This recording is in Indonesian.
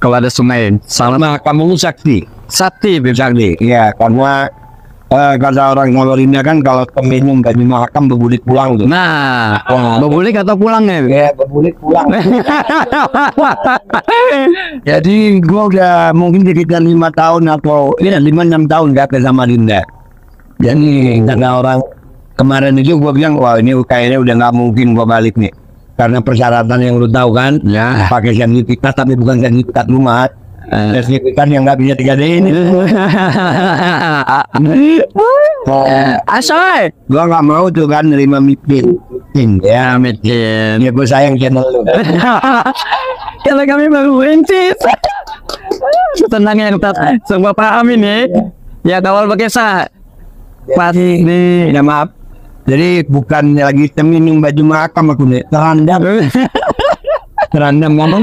kalau ada sungai. Sama kampung sakti. Sakti, Sakti. Iya, karena kata orang Samarinda kan kalau peminum baju mahakam berbulik pulang tuh. Nah, berbulik atau pulang ya? Ya, berbulik pulang. Jadi gua udah mungkin sekitar 5 tahun atau 5-6 tahun gak ke Samarinda. Jadi karena orang kemarin itu gua bilang wah ini kayaknya udah nggak mungkin gua balik nih. Karena persyaratan yang lu tahu kan, Ya. pakai sertifikat tapi bukan sertifikat rumah. Sertifikat yang nggak bisa digadein. Asal. Gua nggak mau tuh kan nerima meeting. Ya, Mungkin. ya gua sayang channel lu. Kalau kami baru incis. Tenang ya, Ustaz. Semua paham ini. Ya, kawal berkisah. Pasti nih. Ya maaf. Jadi bukan lagi minum baju makam aku nih. Terandam. Terandam ngomong.